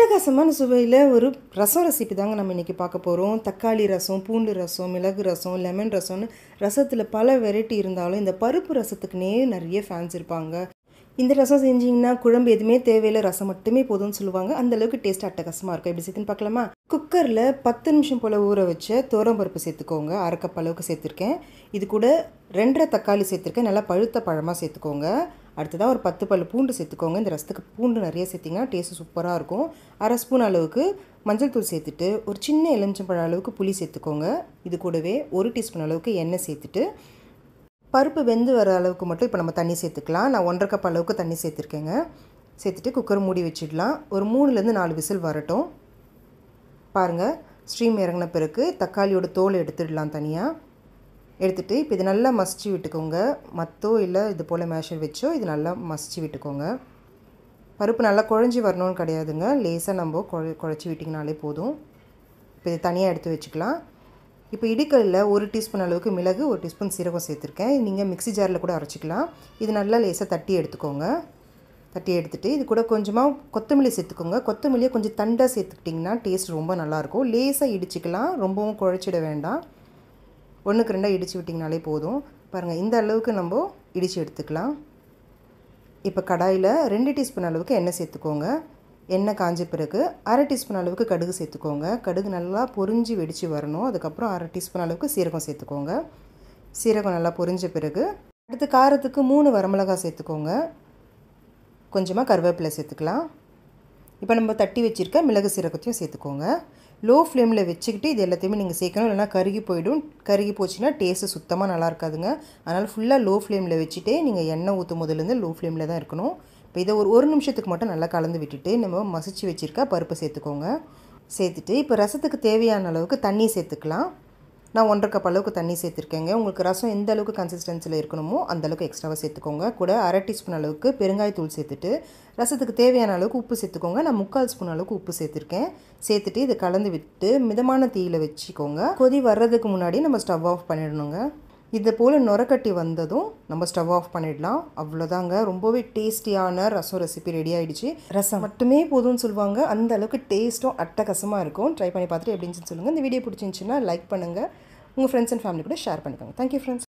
அட்டகாசமான சுவையில் ஒரு ரசம் ரெசிபி தாங்க நம்ம இன்றைக்கி பார்க்க போகிறோம். தக்காளி ரசம், பூண்டு ரசம், மிளகு ரசம், லெமன் ரசம்னு ரசத்தில் பல வெரைட்டி இருந்தாலும் இந்த பருப்பு ரசத்துக்குனே நிறைய ஃபேன்ஸ் இருப்பாங்க. இந்த ரசம் செஞ்சிங்கன்னா குழம்பு எதுவுமே தேவையில்லை, ரசம் மட்டுமே போதும்னு சொல்லுவாங்க. அந்தளவுக்கு டேஸ்ட் அட்டகாசமாக இருக்கும். எப்படி சேர்த்துன்னு பார்க்கலாமா? குக்கரில் 10 நிமிஷம் போல் ஊற வச்ச துவரம்பருப்பு சேர்த்துக்கோங்க. 1/2 கப் அளவுக்கு சேர்த்துருக்கேன். இது கூட 2 தக்காளி சேர்த்துருக்கேன். நல்லா பழுத்த பழமாக சேர்த்துக்கோங்க. அடுத்ததாக ஒரு 10 பல் பூண்டு சேர்த்துக்கோங்க. இந்த ரசத்துக்கு பூண்டு நிறைய சேர்த்திங்கன்னா டேஸ்ட்டு சூப்பராக இருக்கும். 1/2 ஸ்பூன் அளவுக்கு மஞ்சள் தூள் சேர்த்துட்டு ஒரு சின்ன எலுமிச்சம்பழம் அளவுக்கு புளி சேர்த்துக்கோங்க. இது கூடவே 1 டீஸ்பூன் அளவுக்கு எண்ணெய் சேர்த்துட்டு பருப்பு வெந்து வர அளவுக்கு மட்டும் இப்போ நம்ம தண்ணி சேர்த்துக்கலாம். நான் 1/2 கப் அளவுக்கு தண்ணி சேர்த்துருக்கேங்க. சேர்த்துட்டு குக்கர் மூடி வச்சிடலாம். ஒரு 3லேருந்து 4 விசில் வரட்டும். பாருங்கள், ஸ்ட்ரீம் இறங்கின பிறகு தக்காளியோட தோலை எடுத்துடலாம் தனியாக. எடுத்துகிட்டு இப்போ இது நல்லா மசிச்சு விட்டுக்கோங்க. மத்தோ இல்லை இது போல் மேஷர் வச்சோ இது நல்லா மசிச்சு விட்டுக்கோங்க. பருப்பு நல்லா குழஞ்சி வரணும்னு கிடையாதுங்க, லேசாக நம்ம குழச்சி விட்டிங்கனாலே போதும். இப்போ இது தனியாக எடுத்து வச்சுக்கலாம். இப்போ இடிக்கல்லில் 1 டீஸ்பூன் அளவுக்கு மிளகு, 1 டீஸ்பூன் சீரகம் சேர்த்துருக்கேன். நீங்கள் மிக்ஸி ஜாரில் கூட அரைச்சிக்கலாம். இது நல்லா லேசாக தட்டி எடுத்துக்கோங்க. தட்டி எடுத்துகிட்டு இது கூட கொஞ்சமாக கொத்தமல்லி சேர்த்துக்கோங்க. கொத்தமல்லியை கொஞ்சம் தண்டாக சேர்த்துக்கிட்டிங்கன்னா டேஸ்ட் ரொம்ப நல்லாயிருக்கும். லேசாக இடிச்சிக்கலாம், ரொம்பவும் குழச்சிட வேண்டாம். 1க்கு 2 இடித்து விட்டிங்கனாலே போதும். பாருங்கள், இந்த அளவுக்கு நம்ம இடித்து எடுத்துக்கலாம். இப்போ கடாயில் 2 டீஸ்பூன் அளவுக்கு எண்ணெய் சேர்த்துக்கோங்க. எண்ணெய் காஞ்ச பிறகு 1/2 டீஸ்பூன் அளவுக்கு கடுகு சேர்த்துக்கோங்க. கடுகு நல்லா பொரிஞ்சு வெடித்து வரணும். அதுக்கப்புறம் 1/2 டீஸ்பூன் அளவுக்கு சீரகம் சேர்த்துக்கோங்க. சீரகம் நல்லா பொரிஞ்ச பிறகு அடுத்து காரத்துக்கு 3 வரமிளகாய் சேர்த்துக்கோங்க. கொஞ்சமாக கருவேப்பிலை சேர்த்துக்கலாம். இப்போ நம்ம தட்டி வச்சுருக்க மிளகு சீரகத்தையும் சேர்த்துக்கோங்க. லோ ஃப்ளேமில் வச்சுக்கிட்டு இது எல்லாத்தையுமே நீங்கள் சேர்க்கணும், இல்லைனா கருகி போயிடும். கருகி போச்சுன்னா டேஸ்ட்டு சுத்தமாக நல்லா இருக்காதுங்க. அதனால் ஃபுல்லாக லோ ஃப்ளேமில் வச்சுட்டே நீங்கள் எண்ணெய் ஊற்றும் முதலேருந்து லோ ஃப்ளேமில் தான் இருக்கணும். இப்போ இதை ஒரு நிமிஷத்துக்கு மட்டும் நல்லா கலந்து விட்டுட்டு நம்ம மசிச்சு வச்சுருக்க பருப்பு சேர்த்துக்கோங்க. சேர்த்துட்டு இப்போ ரசத்துக்கு தேவையான அளவுக்கு தண்ணி சேர்த்துக்கலாம். நான் 1/2 கப் அளவுக்கு தண்ணி சேர்த்துருக்கேங்க. உங்களுக்கு ரசம் எந்த அளவுக்கு கன்சிஸ்டன்சியில் இருக்கணுமோ அந்தளவுக்கு எக்ஸ்ட்ராவாக சேர்த்துக்கோங்க. கூட 1/2 டீஸ்பூன் அளவுக்கு பெருங்காயத்தூள் சேர்த்துட்டு ரசத்துக்கு தேவையான அளவுக்கு உப்பு சேர்த்துக்கோங்க. நான் 3/4 ஸ்பூன் அளவுக்கு உப்பு சேர்த்துருக்கேன். சேர்த்துட்டு இதை கலந்து விட்டு மிதமான தீயில் வச்சுக்கோங்க. கொதி வர்றதுக்கு முன்னாடி நம்ம ஸ்டவ் ஆஃப் பண்ணிடணுங்க. இது போல் நுரக்கட்டி வந்ததும் நம்ம ஸ்டவ் ஆஃப் பண்ணிடலாம். அவ்வளோதாங்க, ரொம்பவே டேஸ்டியான ரசம் ரெசிபி ரெடி ஆகிடுச்சு. ரசம் மட்டுமே போதும்னு சொல்லுவாங்க, அந்த அளவுக்கு டேஸ்ட்டும் அட்டகாசமாக இருக்கும். ட்ரை பண்ணி பார்த்துட்டு எப்படின்னு சொல்லுங்கள். இந்த வீடியோ பிடிச்சிருந்துச்சுன்னா லைக் பண்ணுங்கள். உங்கள் ஃப்ரெண்ட்ஸ் அண்ட் ஃபேமிலி கூட ஷேர் பண்ணிக்கோங்க. Thank you friends.